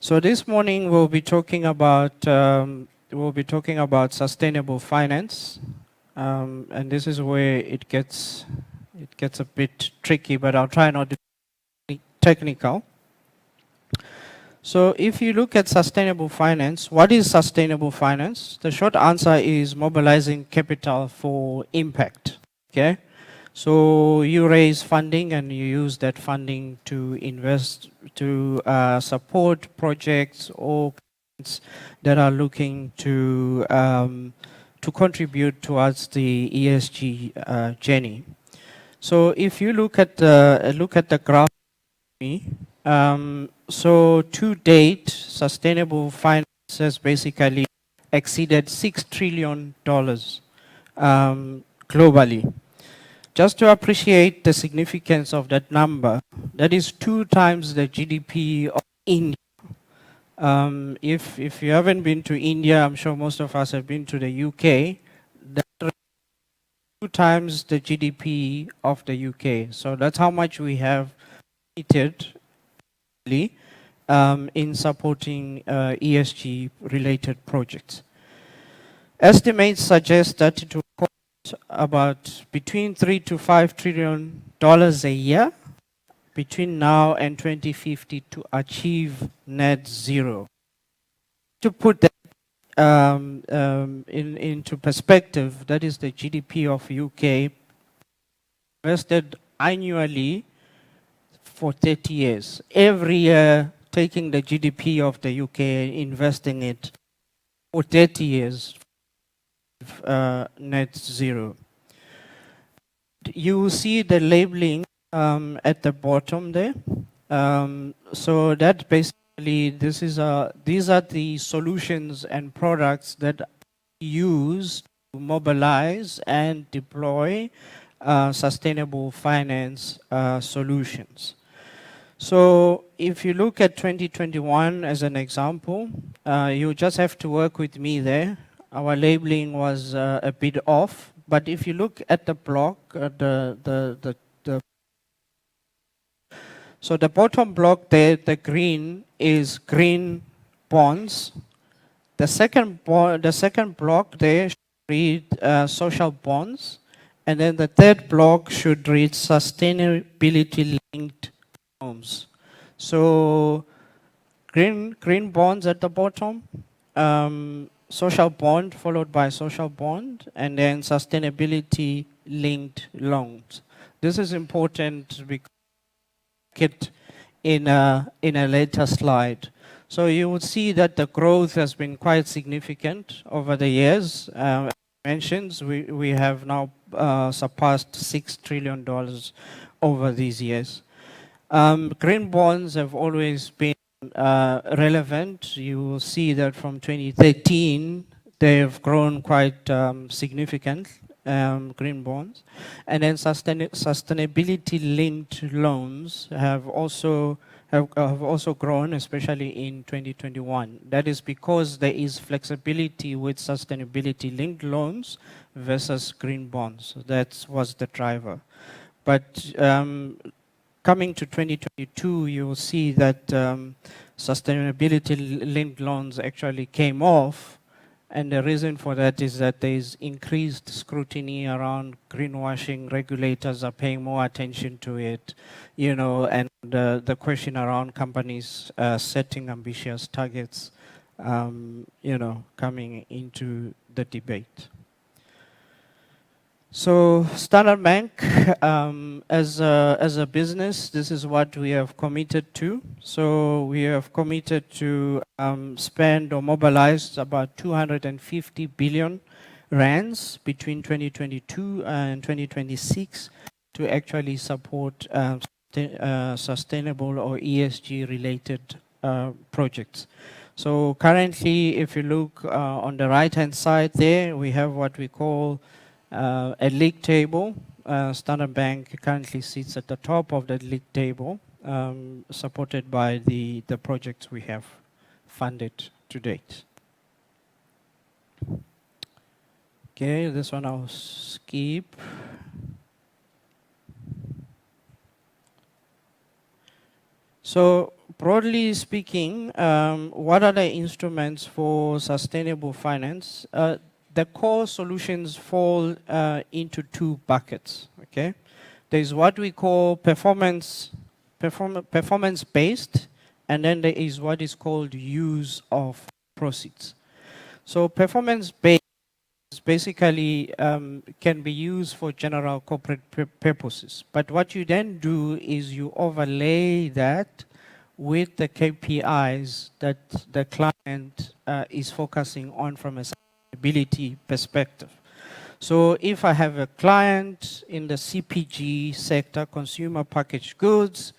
So this morning we'll be talking about sustainable finance, and this is where it gets a bit tricky, but I'll try not to be technical. So if you look at sustainable finance, what is sustainable finance? The short answer is mobilizing capital for impact. Okay. So you raise funding and you use that funding to invest, to support projects or clients that are looking to contribute towards the ESG journey. So if you look at the graph, so to date, sustainable finance has basically exceeded $6 trillion globally. Just to appreciate the significance of that number, that is 2 times the GDP of India. If you haven't been to India, I'm sure most of us have been to the UK. That's 2 times the GDP of the UK. So that's how much we have committed in supporting ESG-related projects. Estimates suggest that it will cost about between $3 to $5 trillion a year between now and 2050 to achieve net zero. To put that into perspective, that is the GDP of UK invested annually for 30 years. Every year, taking the GDP of the UK and investing it for 30 years, net zero. You see the labeling at the bottom there. So that basically, these are the solutions and products that use to mobilize and deploy sustainable finance solutions. So if you look at 2021 as an example, you just have to work with me there. Our labeling was a bit off, but if you look at the block, so the bottom block there, the green is green bonds. The second block there should read social bonds, and then the third block should read sustainability-linked loans. So green bonds at the bottom, social bond followed by social bond, and then sustainability-linked loans. This is important because it in a later slide. So you will see that the growth has been quite significant over the years. As mentioned, we have now surpassed $6 trillion over these years. Green bonds have always been relevant. You will see that from 2013, they have grown quite significant, green bonds. And then sustainability-linked loans have also grown, especially in 2021. That is because there is flexibility with sustainability-linked loans versus green bonds. So that was the driver. But coming to 2022, you will see that sustainability-linked loans actually came off. And the reason for that is that there is increased scrutiny around greenwashing. Regulators are paying more attention to it, and the question around companies setting ambitious targets, coming into the debate. So Standard Bank, as a business, this is what we have committed to. So we have committed to spend or mobilize about 250 billion rands between 2022 and 2026 to actually support sustainable or ESG-related projects. So currently, if you look on the right-hand side there, we have what we call a league table. Standard Bank currently sits at the top of the league table, supported by the projects we have funded to date. Okay, this one I'll skip. So Broadly speaking, what are the instruments for sustainable finance? The core solutions fall into two buckets. Okay, there's what we call performance-based, and then there is what is called use of proceeds. So performance-based basically can be used for general corporate purposes. But what you then do is you overlay that with the KPIs that the client is focusing on from a sustainability perspective. So if I have a client in the CPG sector, consumer packaged goods,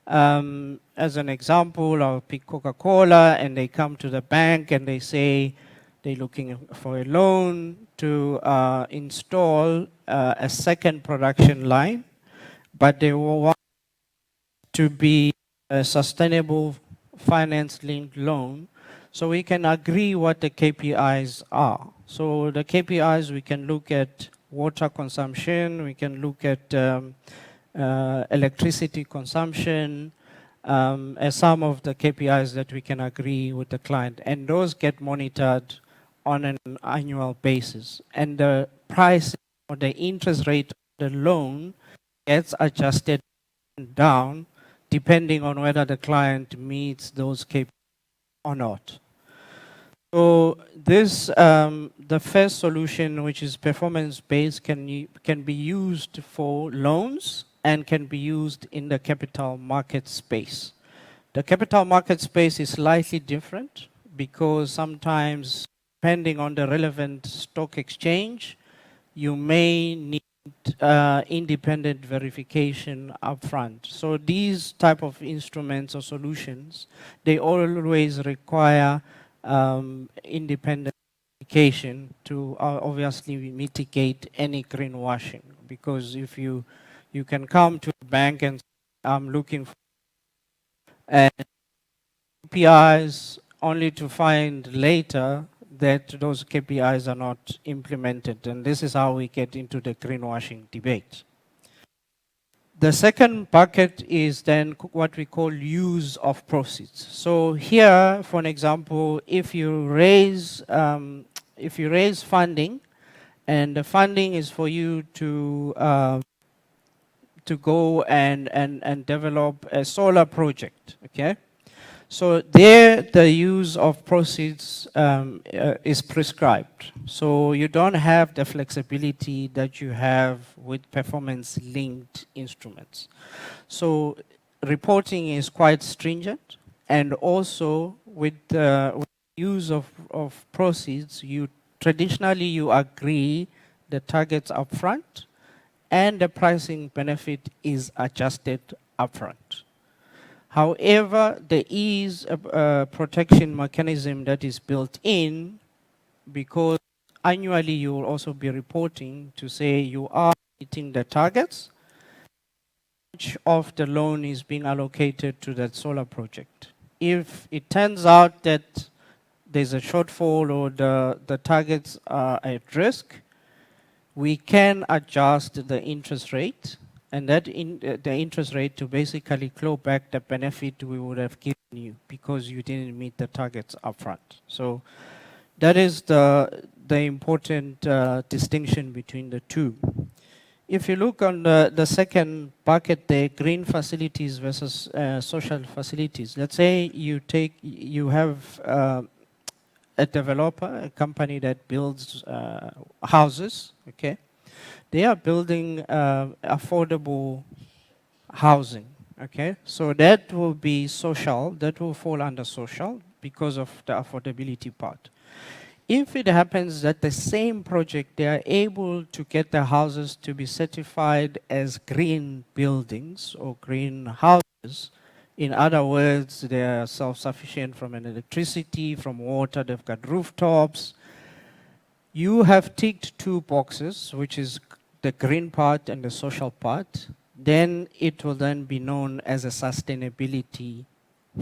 as an example, I'll pick Coca-Cola, and they come to the bank and they say they're looking for a loan to install a second production line, but they will want to be a sustainable finance-linked loan. So we can agree what the KPIs are. So the KPIs, we can look at water consumption, we can look at electricity consumption, as some of the KPIs that we can agree with the client. And those get monitored on an annual basis. And the price or the interest rate of the loan gets adjusted down depending on whether the client meets those KPIs or not. So this, the first solution, which is performance-based, can be used for loans and can be used in the capital market space. The capital market space is slightly different because sometimes, depending on the relevant stock exchange, you may need independent verification upfront. So these type of instruments or solutions, they always require independent verification to obviously mitigate any greenwashing. Because if you can come to a bank and say, I'm looking for KPIs, only to find later that those KPIs are not implemented. And this is how we get into the greenwashing debate. The second bucket is then what we call use of proceeds. So here, for an example, if you raise funding, and the funding is for you to go and develop a solar project, okay? So there, the use of proceeds is prescribed. So you don't have the flexibility that you have with performance-linked instruments. So reporting is quite stringent, and also with the use of proceeds, traditionally you agree the targets upfront, and the pricing benefit is adjusted upfront. However, there is a protection mechanism that is built in, because annually you will also be reporting to say you are meeting the targets. Much of the loan is being allocated to that solar project. If it turns out that there's a shortfall or the targets are at risk, we can adjust the interest rate, and that the interest rate to basically claw back the benefit we would have given you because you didn't meet the targets upfront. So that is the important distinction between the two. If you look on the second bucket, the green facilities versus social facilities. Let's say you have a developer, a company that builds houses, okay? They are building affordable housing, okay? So that will be social, that will fall under social because of the affordability part. If it happens that the same project, they are able to get the houses to be certified as green buildings or green houses, in other words, they are self-sufficient from an electricity, from water, they've got rooftops, you have ticked two boxes, which is the green part and the social part, then it will then be known as a sustainability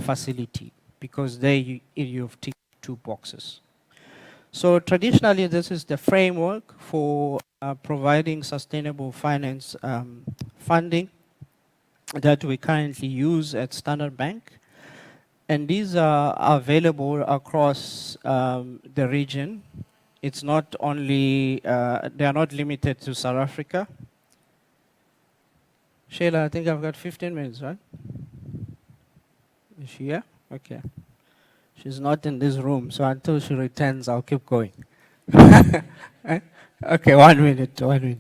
facility, because there you've ticked two boxes. So traditionally, this is the framework for providing sustainable finance funding that we currently use at Standard Bank. And these are available across the region. It's not only, they are not limited to South Africa. Sheila, I think I've got 15 minutes, right? Is she here? Okay. She's not in this room, so until she returns, I'll keep going. Okay, 1 minute, 1 minute.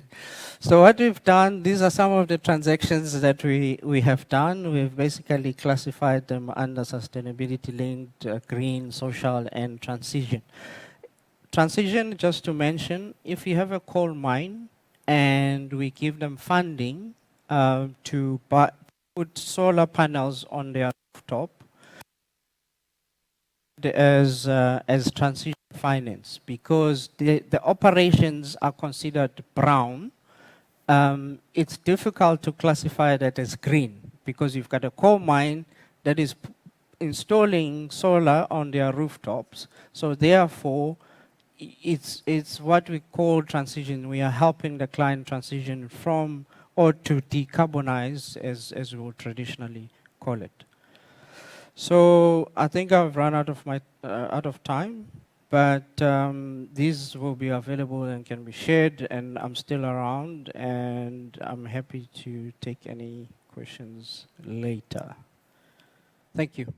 So what we've done, these are some of the transactions that we have done. We've basically classified them under sustainability linked, green, social, and transition. Transition, just to mention, if you have a coal mine and we give them funding to put solar panels on their rooftop, as transition finance, because the operations are considered brown. It's difficult to classify that as green because you've got a coal mine that is installing solar on their rooftops. So therefore, it's what we call transition. We are helping the client transition from or to decarbonize, as we would traditionally call it. So I think I've run out of time, but these will be available and can be shared. And I'm still around, and I'm happy to take any questions later. Thank you.